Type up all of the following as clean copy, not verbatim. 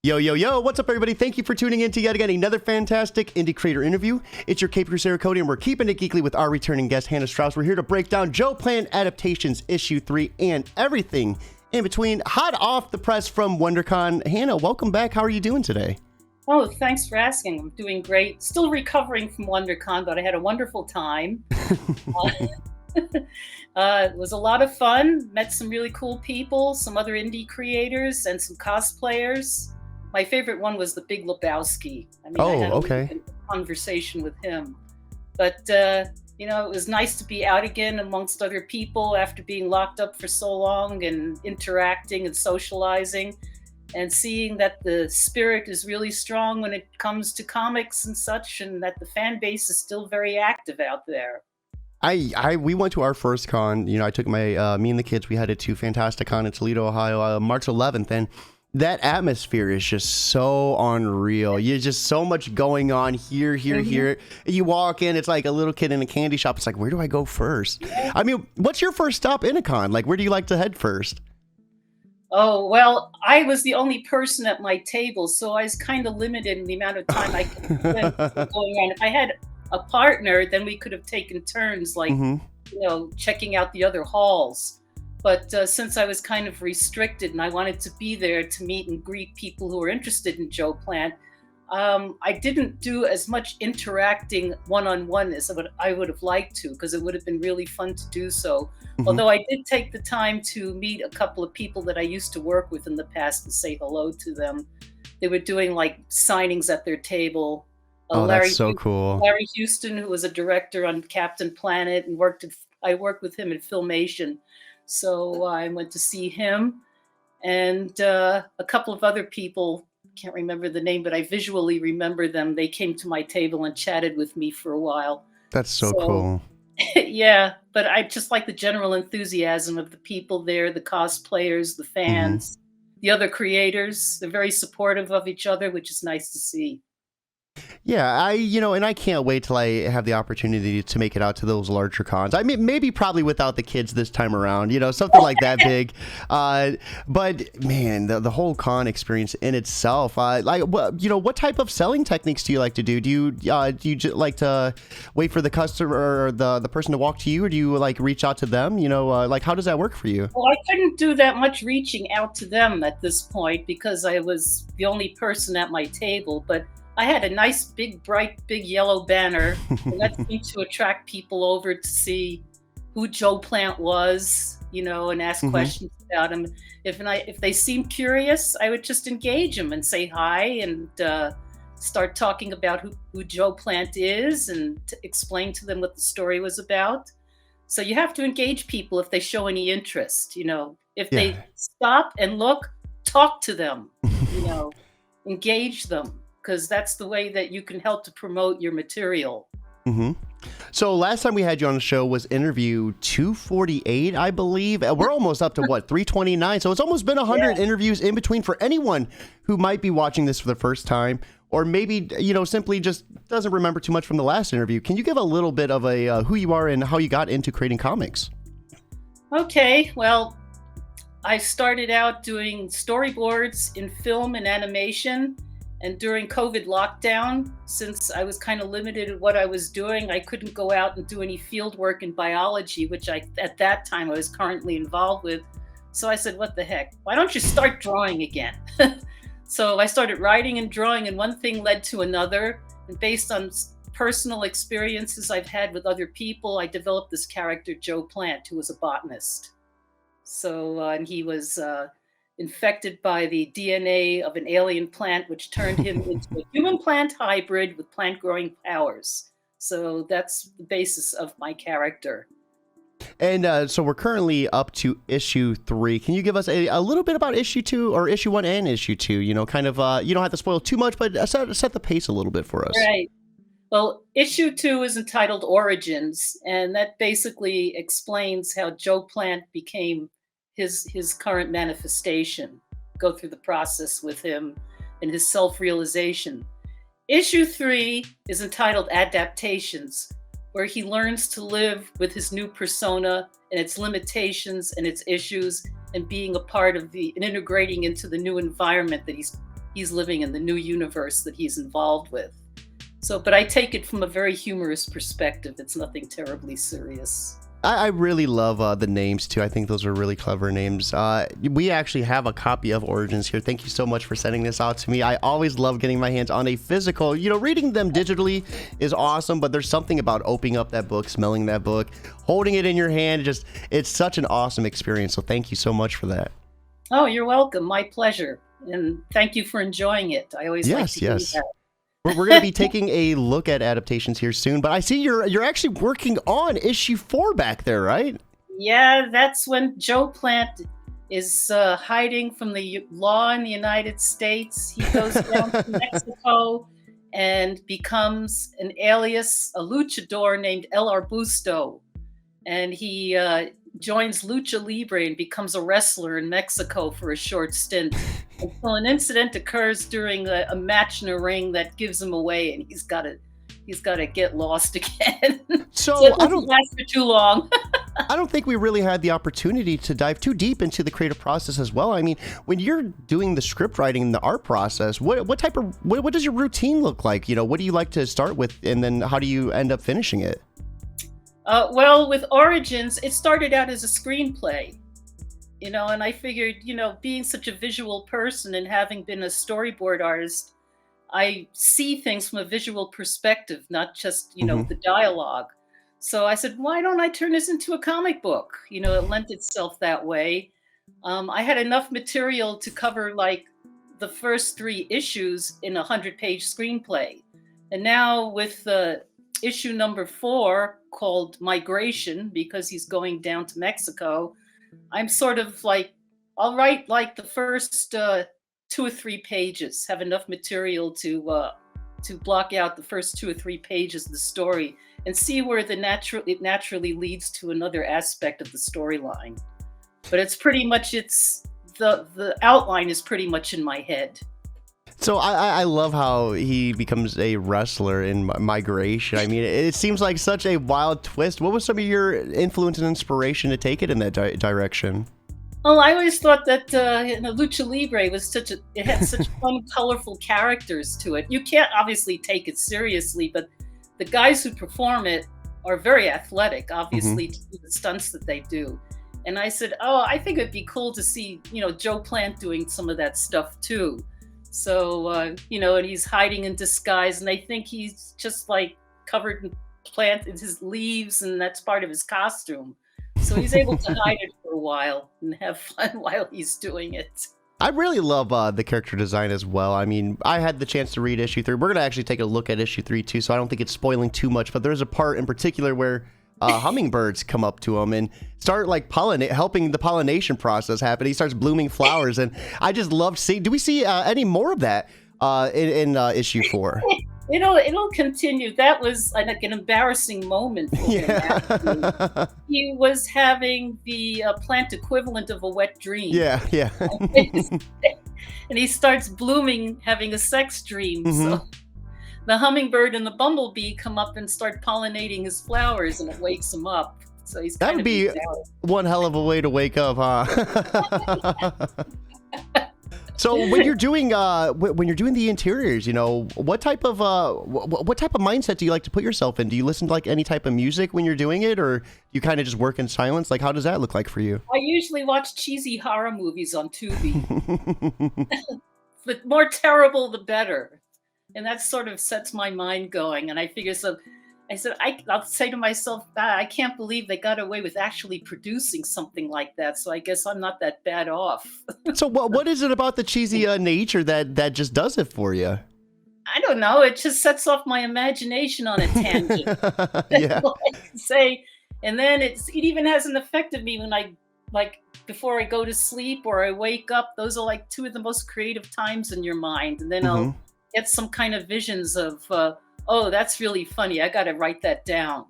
Yo, yo, yo, what's up, everybody? Thank you for tuning in to yet again another fantastic indie creator interview. It's your Cape Crusader Cody, and we're keeping it geekly with our returning guest, Hanna Strauss. We're here to break down Joe Plant Adaptations Issue 3 and everything in between. Hot off the press from WonderCon. Hanna, welcome back. How are you doing today? Oh, thanks for asking. I'm doing great. Still recovering from WonderCon, but I had a wonderful time. It was a lot of fun. Met some really cool people, some other indie creators, and some cosplayers. My favorite one was the Big Lebowski. I had a really good conversation with him. But, it was nice to be out again amongst other people after being locked up for so long and interacting and socializing and seeing that the spirit is really strong when it comes to comics and such, and that the fan base is still very active out there. We went to our first con. I took me and the kids. We headed to Fantastic Con in Toledo, Ohio, March 11th, and that atmosphere is just so unreal. There's just so much going on here. You walk in, it's like a little kid in a candy shop. It's like, where do I go first? Yeah. I mean, what's your first stop in a con? Like, where do you like to head first? Oh, well, I was the only person at my table, so I was kind of limited in the amount of time I could spend going around. If I had a partner, then we could have taken turns, like, checking out the other halls. But since I was kind of restricted and I wanted to be there to meet and greet people who were interested in Joe Plant, I didn't do as much interacting one-on-one as I would have liked to, because it would have been really fun to do so. Although I did take the time to meet a couple of people that I used to work with in the past and say hello to them. They were doing like signings at their table. That's so cool. Larry Houston, who was a director on Captain Planet, and I worked with him in Filmation. So I went to see him, and a couple of other people, can't remember the name, but I visually remember them. They came to my table and chatted with me for a while. That's so cool. Yeah, but I just like the general enthusiasm of the people there, the cosplayers, the fans, the other creators. They're very supportive of each other, which is nice to see. Yeah, and I can't wait till I have the opportunity to make it out to those larger cons. I mean, maybe probably without the kids this time around, something like that big. But man, the whole con experience in itself, what type of selling techniques do you like to do? Do you like to wait for the customer or the person to walk to you, or do you like reach out to them? How does that work for you? Well, I couldn't do that much reaching out to them at this point because I was the only person at my table, but I had a nice, big, bright, big yellow banner, and that seemed to attract people over to see who Joe Plant was, and ask questions about him. If they seemed curious, I would just engage them and say hi and start talking about who Joe Plant is and to explain to them what the story was about. So you have to engage people if they show any interest. If they stop and look, talk to them, engage them, because that's the way that you can help to promote your material. So last time we had you on the show was interview 248, I believe. We're almost up to 329. So it's almost been 100 interviews in between for anyone who might be watching this for the first time, or maybe, simply just doesn't remember too much from the last interview. Can you give a little bit of a who you are and how you got into creating comics? Okay, well, I started out doing storyboards in film and animation. And during COVID lockdown, since I was kind of limited in what I was doing, I couldn't go out and do any field work in biology, which at that time I was currently involved with. So I said, what the heck? Why don't you start drawing again? So I started writing and drawing, and one thing led to another. And based on personal experiences I've had with other people, I developed this character, Joe Plant, who was a botanist. So, and he was infected by the DNA of an alien plant, which turned him into a human-plant hybrid with plant-growing powers. So that's the basis of my character. And so we're currently up to issue 3. Can you give us a little bit about issue 2 or issue 1 and issue 2? You don't have to spoil too much, but set the pace a little bit for us. Right. Well, issue 2 is entitled Origins, and that basically explains how Joe Plant became his current manifestation, go through the process with him and his self-realization. Issue 3 is entitled Adaptations, where he learns to live with his new persona and its limitations and its issues, and being a part of and integrating into the new environment that he's he's living in the new universe that he's involved with. So, but I take it from a very humorous perspective. It's nothing terribly serious. I really love the names too. I think those are really clever names. We actually have a copy of Origins here. Thank you so much for sending this out to me. I always love getting my hands on a physical. You know, reading them digitally is awesome, but there's something about opening up that book, smelling that book, holding it in your hand. It's such an awesome experience. So thank you so much for that. Oh, you're welcome. My pleasure. And thank you for enjoying it. I always like to do that. We're going to be taking a look at Adaptations here soon, but I see you're actually working on issue 4 back there, right? Yeah, that's when Joe Plant is hiding from the law in the United States. He goes down to Mexico and becomes an alias, a luchador named El Arbusto. And he joins Lucha Libre and becomes a wrestler in Mexico for a short stint. Until an incident occurs during a match in a ring that gives him away, and he's got to get lost again. So it doesn't last for too long. I don't think we really had the opportunity to dive too deep into the creative process as well. I mean, when you're doing the script writing and the art process, what does your routine look like? You know, what do you like to start with, and then how do you end up finishing it? Well, with Origins, it started out as a screenplay. You know, and I figured, you know, being such a visual person and having been a storyboard artist, I see things from a visual perspective, not just, you know, the dialogue. So I said, why don't I turn this into a comic book? You know, it lent itself that way. I had enough material to cover like the first 3 issues in a 100-page screenplay. And now with issue number 4 called Migration, because he's going down to Mexico, I'm sort of like, I'll write like the first 2 or 3 pages, have enough material to block out the first 2 or 3 pages of the story and see where it naturally leads to another aspect of the storyline. But it's pretty much, the outline is pretty much in my head. So I love how he becomes a wrestler in Migration. I mean, it seems like such a wild twist. What was some of your influence and inspiration to take it in that direction? Well, I always thought that Lucha Libre was it had such fun, colorful characters to it. You can't obviously take it seriously, but the guys who perform it are very athletic, obviously, to do the stunts that they do. And I said, oh, I think it'd be cool to see, you know, Joe Plant doing some of that stuff too. So, you know, and he's hiding in disguise, and I think he's just like covered in his leaves, and that's part of his costume. So he's able to hide it for a while and have fun while he's doing it. I really love the character design as well. I mean, I had the chance to read issue 3. We're going to actually take a look at issue 3 too, so I don't think it's spoiling too much, but there's a part in particular where hummingbirds come up to him and start like helping the pollination process happen. He starts blooming flowers, and I just love seeing. Do we see any more of that in issue 4? It'll continue. That was like an embarrassing moment for him. Actually. He was having the plant equivalent of a wet dream. Yeah. And he starts blooming, having a sex dream. So the hummingbird and the bumblebee come up and start pollinating his flowers, and it wakes him up. So he's that would be one hell of a way to wake up, huh? So when you're doing the interiors, you know, what type of mindset do you like to put yourself in? Do you listen to like any type of music when you're doing it, or you kind of just work in silence? Like, how does that look like for you? I usually watch cheesy horror movies on Tubi. The more terrible, the better. And that sort of sets my mind going. And I figure, so I said, I'll say to myself, I can't believe they got away with actually producing something like that. So I guess I'm not that bad off. So what is it about the cheesy nature that just does it for you? I don't know. It just sets off my imagination on a tangent. Yeah. Say, and then it even has an effect of me when I, like, before I go to sleep or I wake up. Those are like 2 of the most creative times in your mind. And then I'll get some kind of visions of, oh, that's really funny. I got to write that down.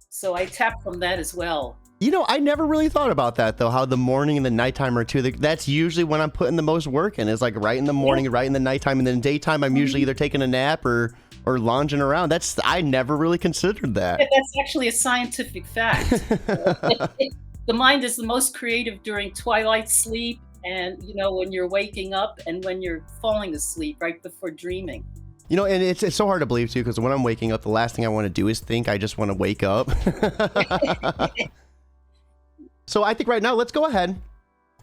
So I tap from that as well. You know, I never really thought about that, though, how the morning and the nighttime are 2. That's usually when I'm putting the most work in. It's like right in the morning, right in the nighttime, and then daytime, I'm usually either taking a nap or lounging around. I never really considered that. That's actually a scientific fact. The mind is the most creative during twilight sleep And when you're waking up and when you're falling asleep right before dreaming. And it's so hard to believe too, because when I'm waking up, the last thing I want to do is think. I just want to wake up. So I think right now, let's go ahead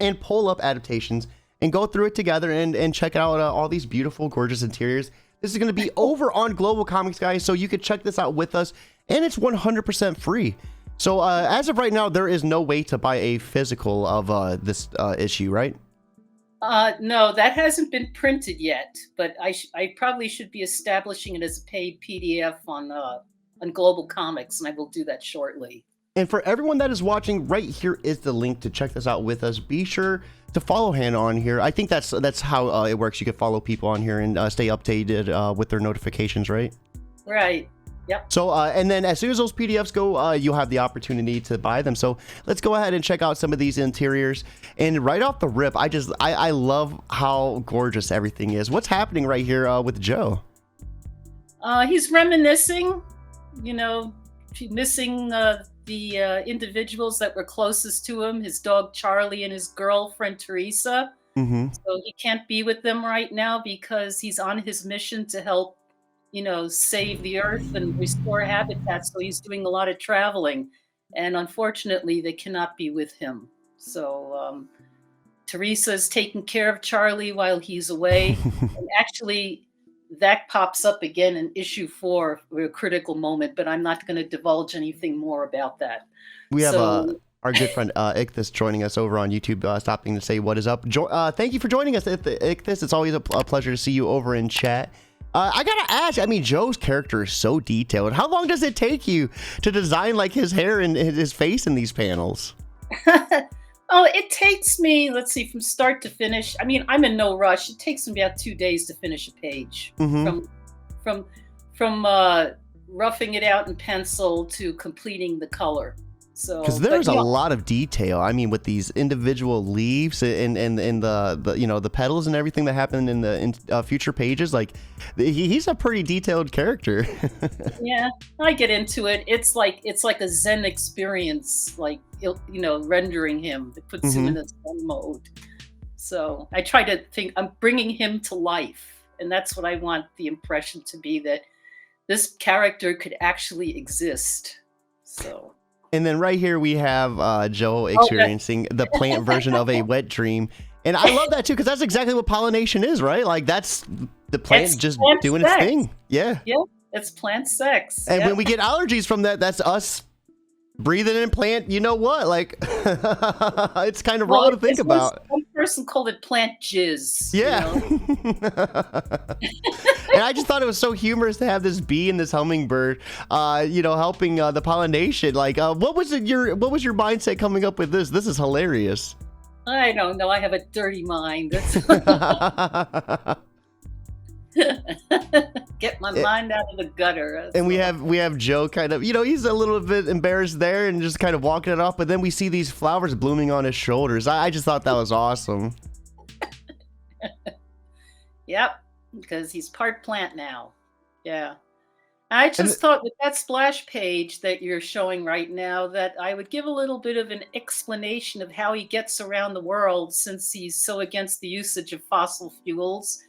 and pull up Adaptations and go through it together and check out all these beautiful, gorgeous interiors. This is going to be over on Global Comics, guys, so you can check this out with us, and it's 100% free. So as of right now, there is no way to buy a physical of this issue, right? No, that hasn't been printed yet, but I probably should be establishing it as a paid PDF on Global Comics, and I will do that shortly. And for everyone that is watching, right here is the link to check this out with us. Be sure to follow Hanna on here. I think that's how it works. You can follow people on here and stay updated with their notifications, right? Right. Yep. So, and then as soon as those PDFs go, you'll have the opportunity to buy them. So let's go ahead and check out some of these interiors. And right off the rip, I love how gorgeous everything is. What's happening right here with Joe? He's reminiscing, missing the individuals that were closest to him, his dog Charlie and his girlfriend Teresa. Mm-hmm. So he can't be with them right now because he's on his mission to help save the earth and restore habitat. So he's doing a lot of traveling, and unfortunately they cannot be with him. So Teresa's taking care of Charlie while he's away. And actually that pops up again in issue 4, a critical moment, but I'm not going to divulge anything more about that. We have our good friend Ichthus joining us over on YouTube, stopping to say what is up. Thank you for joining us, Ichthus. It's always a pleasure to see you over in chat. I gotta ask, Joe's character is so detailed. How long does it take you to design like his hair and his face in these panels? Oh, it takes me, let's see, from start to finish. I'm in no rush. It takes me about 2 days to finish a page. Mm-hmm. From roughing it out in pencil to completing the color. So, because there's a lot of detail. With these individual leaves and the petals and everything that happened in future pages, like he's a pretty detailed character. Yeah, I get into it. It's like a Zen experience, rendering him. It puts him in a Zen mode. So I try to think I'm bringing him to life, and that's what I want the impression to be, that this character could actually exist. So. And then right here we have Joe experiencing the plant version of a wet dream. And I love that too, because that's exactly what pollination is, right? Like that's the plant just doing its thing. Yeah. Yeah, it's plant sex. And when we get allergies from that, that's us breathing in plant, like it's kind of wrong to think about. One person called it plant jizz. Yeah. And I just thought it was so humorous to have this bee and this hummingbird helping the pollination. Like what was your mindset coming up with this? This is hilarious. I don't know. I have a dirty mind. Get my mind out of the gutter. And we have Joe kind of, he's a little bit embarrassed there and just kind of walking it off, but then we see these flowers blooming on his shoulders. I just thought that was awesome. Yep, because he's part plant now. Yeah. I just thought with that splash page that you're showing right now that I would give a little bit of an explanation of how he gets around the world, since he's so against the usage of fossil fuels.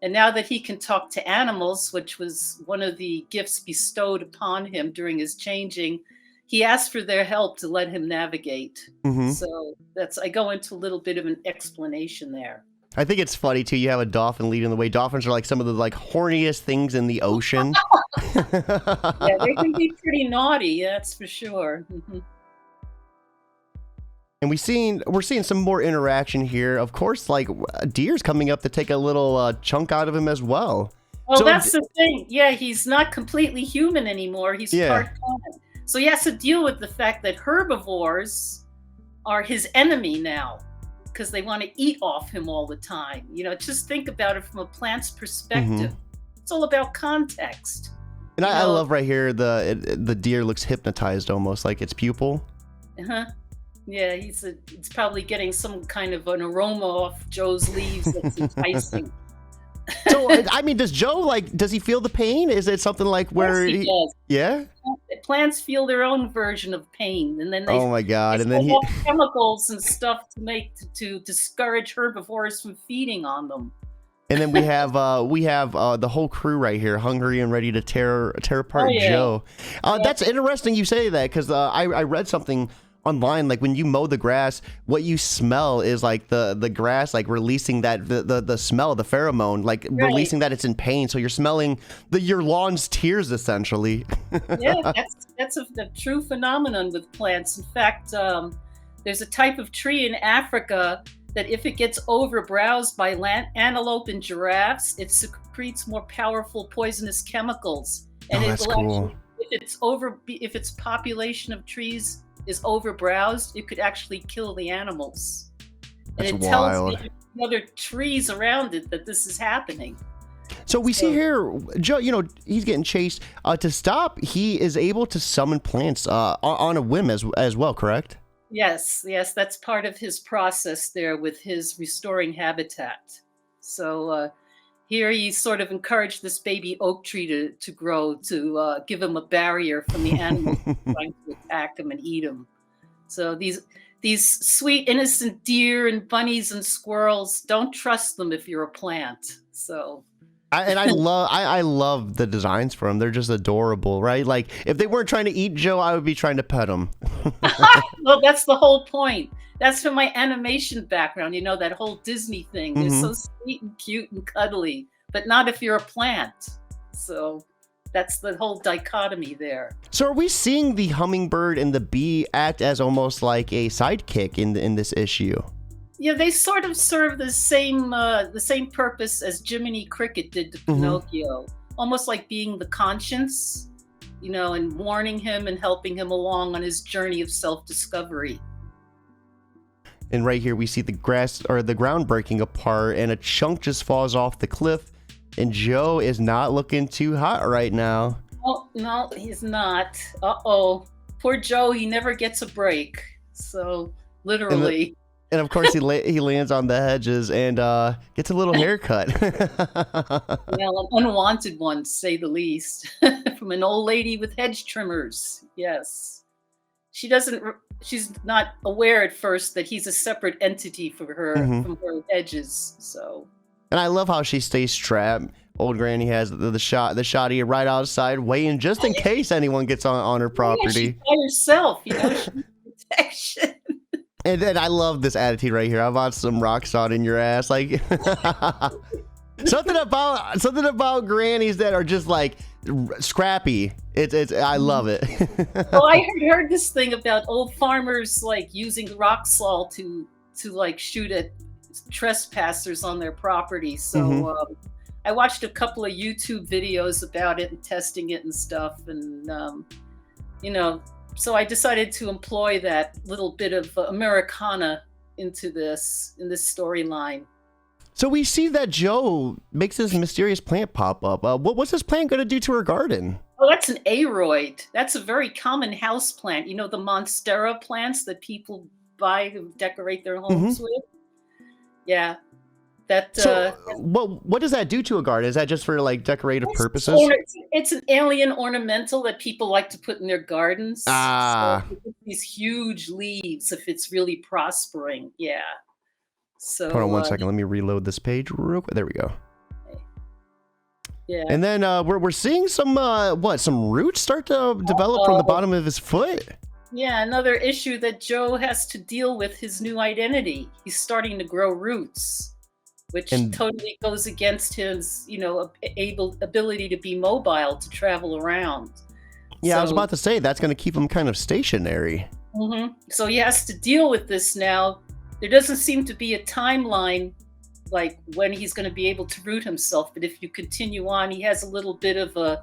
And now that he can talk to animals, which was one of the gifts bestowed upon him during his changing, he asked for their help to let him navigate. Mm-hmm. So I go into a little bit of an explanation there. I think it's funny too. You have a dolphin leading the way. Dolphins are like some of the horniest things in the ocean. Yeah, they can be pretty naughty. That's for sure. Mm-hmm. And we're seeing some more interaction here. Of course, deer's coming up to take a little chunk out of him as well. Well, that's the thing. Yeah, he's not completely human anymore. He's part plant. So he has to deal with the fact that herbivores are his enemy now, because they want to eat off him all the time. Just think about it from a plant's perspective. Mm-hmm. It's all about context. And I love right here the deer looks hypnotized almost, like its pupil. Uh-huh. Yeah, it's probably getting some kind of an aroma off Joe's leaves that's enticing. So, does Joe, does he feel the pain? Is it something like where he does. Yeah? plants feel their own version of pain, and then they Oh my God! And set then he, off chemicals and stuff to discourage herbivores from feeding on them. and then we have the whole crew right here, hungry and ready to tear Oh apart yeah, Joe. yeah, That's interesting you say that, because I read something online, like when you mow the grass, what you smell is like the grass like releasing that the smell, the pheromone, like right. releasing that it's in pain. So you're smelling your lawn's tears essentially. Yeah, that's a true phenomenon with plants. In fact, there's a type of tree in Africa that if it gets overbrowsed by antelope and giraffes, it secretes more powerful poisonous chemicals, and Oh, it that's will actually, cool. if its population of trees is overbrowsed, it could actually kill the animals, and That's it tells wild. the other trees around it that this is happening. So we see So here, Joe, he's getting chased. To stop, he is able to summon plants on a whim as well, correct? yes, yes, that's part of his process there with his restoring habitat. So here he sort of encouraged this baby oak tree to grow to give him a barrier from the animals trying to attack him and eat him. So these sweet innocent deer and bunnies and squirrels, don't trust them if you're a plant. So I love the designs for them. They're just adorable, right? Like if they weren't trying to eat Joe, I would be trying to pet him. well, that's the whole point. That's from my animation background, that whole Disney thing. They're Hmm. so sweet and cute and cuddly, but not if you're a plant. So that's the whole dichotomy there. So are we seeing the hummingbird and the bee act as almost like a sidekick in this issue? Yeah, they sort of serve the same purpose as Jiminy Cricket did to Hmm. Pinocchio, almost like being the conscience, and warning him and helping him along on his journey of self-discovery. And right here we see the grass or the ground breaking apart, and a chunk just falls off the cliff. And Joe is not looking too hot right now. Oh, no, he's not. Uh-oh. Poor Joe, he never gets a break. So, And literally. and of course he lands on the hedges and gets a little haircut. Well, an unwanted one, to say the least, from an old lady with hedge trimmers. Yes. She's not aware at first that he's a separate entity for her Hmm. from her hedges. So, And I love how she stays strapped. Old Granny has the shot here right outside, waiting just in case anyone gets on her yeah, she's property. by herself, she needs protection. And then I love this attitude right here. I want some rock salt in your ass, like something about grannies that are just like scrappy. It's I love it. Well, I heard this thing about old farmers like using rock salt to like shoot at trespassers on their property. Hmm. So I watched a couple of YouTube videos about it and testing it and stuff, and so I decided to employ that little bit of Americana into in this storyline. So we see that Joe makes this mysterious plant pop up. What's this plant going to do to her garden? Oh, that's an aroid. That's a very common house plant. The monstera plants that people buy to decorate their Hmm. homes with. Yeah, that So what does that do to a garden? Is that just for like decorative purposes? it's an alien ornamental that people like to put in their gardens. So Ah, it gives these huge leaves if it's really prospering. Yeah. hold on So one second. Let me reload this page real quick. There we go. yeah. And then we're seeing some roots start to develop from the Uh-oh. bottom of his foot. Yeah, another issue that Joe has to deal with his new identity. He's starting to grow roots, which And totally goes against his, ability to be mobile, to travel around. yeah, I was So, about to say that's going to keep him kind of stationary. so he has to deal with this now. There doesn't seem to be a timeline, like when he's going to be able to root himself. But if you continue on, he has a little bit of a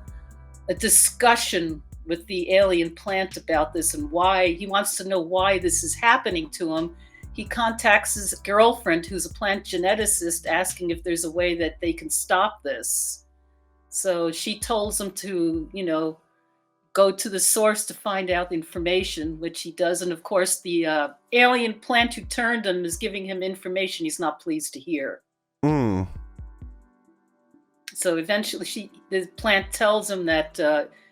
discussion with the alien plant about this and why he wants to know why this is happening to him. He contacts his girlfriend, who's a plant geneticist, asking if there's a way that they can stop this. So she tells him to, go to the source to find out the information, which he does. And of course, the alien plant who turned him is giving him information he's not pleased to hear. Mm. So eventually, the plant tells him that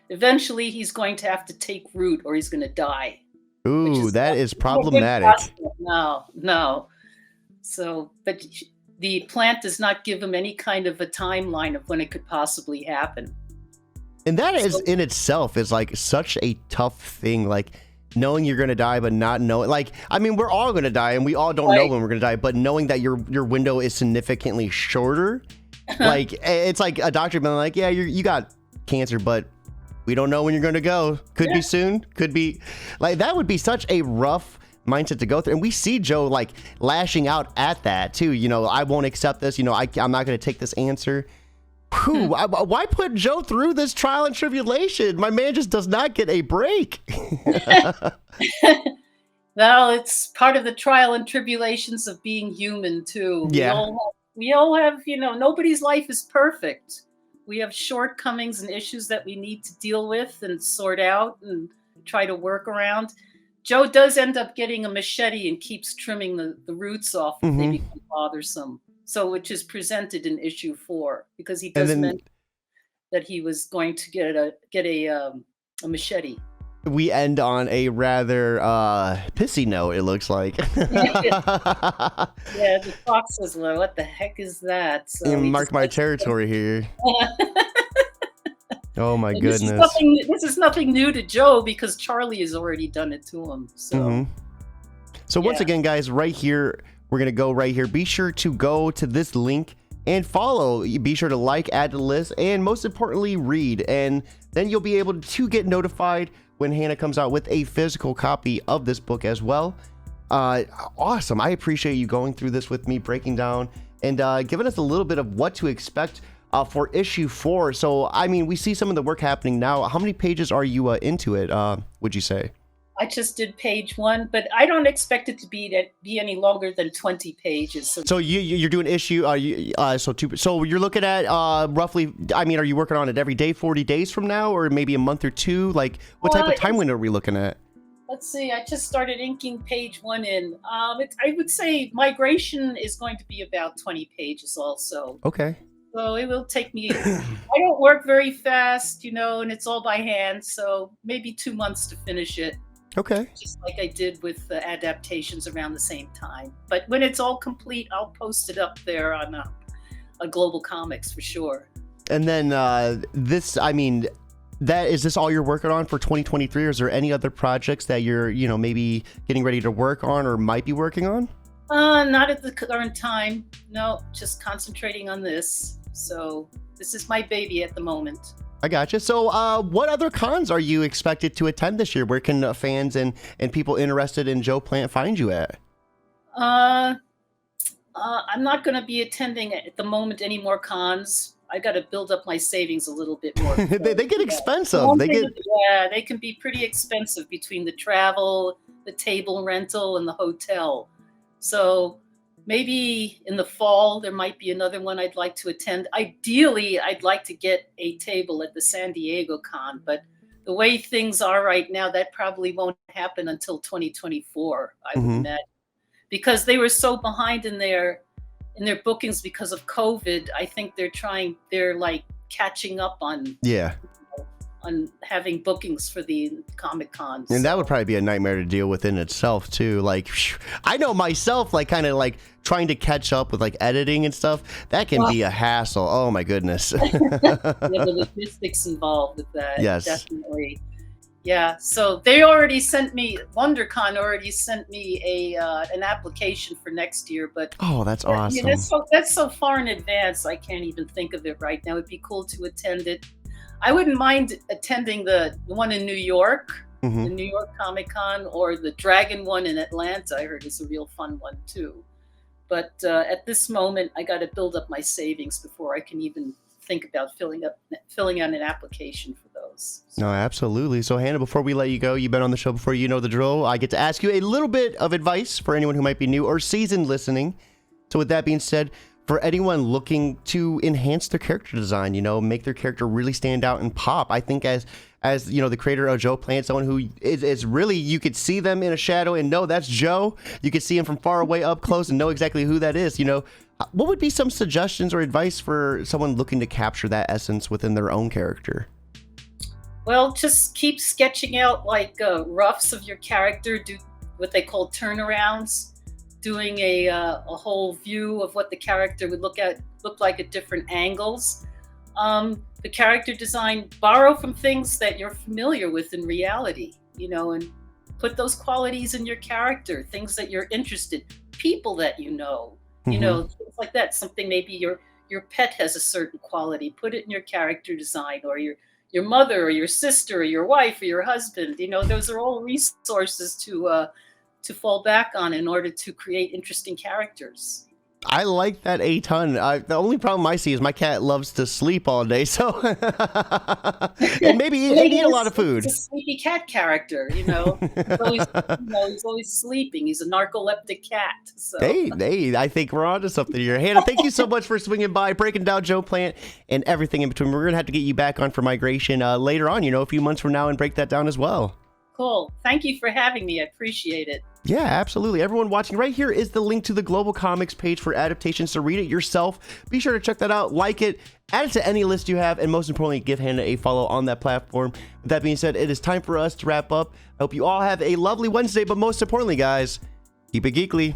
eventually he's going to have to take root or he's going to die. Ooh, that is Not a good problematic. prospect. No, no. So, but the plant does not give him any kind of a timeline of when it could possibly happen. And that is So, in itself is like such a tough thing. Like knowing you're gonna die, but not knowing. Like, I mean, we're all gonna die, and we all don't know right. when we're gonna die. But knowing that your window is significantly shorter, like it's like a doctor being like, "Yeah, you got cancer, but we don't know when you're gonna go. Could be Yeah. soon. Could be." Like that would be such a rough mindset to go through. And we see Joe like lashing out at that too. You know, I won't accept this. You know, I'm not gonna take this answer. Whew, why put Joe through this trial and tribulation? My man just does not get a break. Well, it's part of the trial and tribulations of being human too. Yeah. We all have, nobody's life is perfect. We have shortcomings and issues that we need to deal with and sort out and try to work around. Joe does end up getting a machete and keeps trimming the roots off if they become bothersome. So, which is presented in issue 4, because he And does then mention that he was going to get a machete. we end on a rather pissy note, it looks like. Yeah, the fox says, "Well, what the heck is that?" So You he mark just my lets it territory here. go. Oh my And goodness. this is nothing new to Joe because Charlie has already done it to him. So Mhm. So once yeah. again, guys, right here, we're going to go right here. Be sure to go to this link and follow. Be sure to like, add to the list, and most importantly, read. And then you'll be able to get notified when Hannah comes out with a physical copy of this book as well. Awesome. I appreciate you going through this with me, breaking down and giving us a little bit of what to expect for issue 4. So, I mean, we see some of the work happening now. How many pages are you into it, would you say? I just did page 1, but I don't expect it to be any longer than 20 pages. So you're doing issue so you're looking at roughly, I mean, are you working on it every day 40 days from now, or maybe a month or two? Like what type of time window are we looking at? Let's see, I just started inking page 1 in. I would say migration is going to be about 20 pages also. Okay. So it will take me, I don't work very fast, and it's all by hand. So maybe 2 months to finish it. Okay. Just like I did with the adaptations around the same time. But when it's all complete, I'll post it up there on a Global Comics for sure. And then this, I mean, is this all you're working on for 2023, or is there any other projects that you're, maybe getting ready to work on or might be working on? Not at the current time. No, just concentrating on this. So this is my baby at the moment. I gotcha. So what other cons are you expected to attend this year? Where can fans and people interested in Joe Plant find you at? I'm not going to be attending at the moment any more cons. I got to build up my savings a little bit more. they get expensive. They can be pretty expensive between the travel, the table rental, and the hotel. So maybe in the fall, there might be another one I'd like to attend. Ideally, I'd like to get a table at the San Diego Con, but the way things are right now, that probably won't happen until 2024, I would imagine. Because they were so behind in their bookings because of COVID. I think they're like catching up on having bookings for the Comic Cons. And that would probably be a nightmare to deal with in itself too. Like, I know myself, like kind of like trying to catch up with like editing and stuff. That can be a hassle. Oh my goodness. The logistics involved with that. Yes. Definitely. Yeah. So they already sent me, WonderCon already sent me an application for next year, but oh, that's awesome. That's so far in advance. I can't even think of it right now. It'd be cool to attend it. I wouldn't mind attending the one in New York, the New York Comic Con, or the Dragon one in Atlanta. I heard is a real fun one too. But at this moment, I got to build up my savings before I can even think about filling out an application for those. No, absolutely. So Hannah, before we let you go, you've been on the show before, you know the drill. I get to ask you a little bit of advice for anyone who might be new or seasoned listening. So with that being said, for anyone looking to enhance their character design, make their character really stand out and pop. I think as the creator of Joe Plant, someone who is really, you could see them in a shadow and know that's Joe. You could see him from far away up close and know exactly who that is. What would be some suggestions or advice for someone looking to capture that essence within their own character? Well, just keep sketching out like roughs of your character. Do what they call turnarounds, doing a whole view of what the character would look like at different angles. The character design, borrow from things that you're familiar with in reality, and put those qualities in your character, things that you're interested, people that Hmm. things like that. Something maybe your pet has a certain quality, put it in your character design, or your mother or your sister or your wife or your husband. Those are all resources to fall back on in order to create interesting characters. I like that a ton. The only problem I see is my cat loves to sleep all day, so and maybe Well, and maybe eat a lot of it's a food. sleepy cat character. He's always, he's always sleeping. He's a narcoleptic cat. So I think we're onto something here. Hannah, thank you so much for swinging by, breaking down Joe Plant and everything in between. We're gonna have to get you back on for migration later on, a few months from now, and break that down as well. cool. Thank you for having me. I appreciate it. Yeah, absolutely. Everyone watching, right here is the link to the Global Comics page for Adaptations to read it yourself. Be sure to check that out, like it, add it to any list you have, and most importantly, give Hannah a follow on that platform. With that being said, it is time for us to wrap up. I hope you all have a lovely Wednesday, but most importantly, guys, keep it geekly.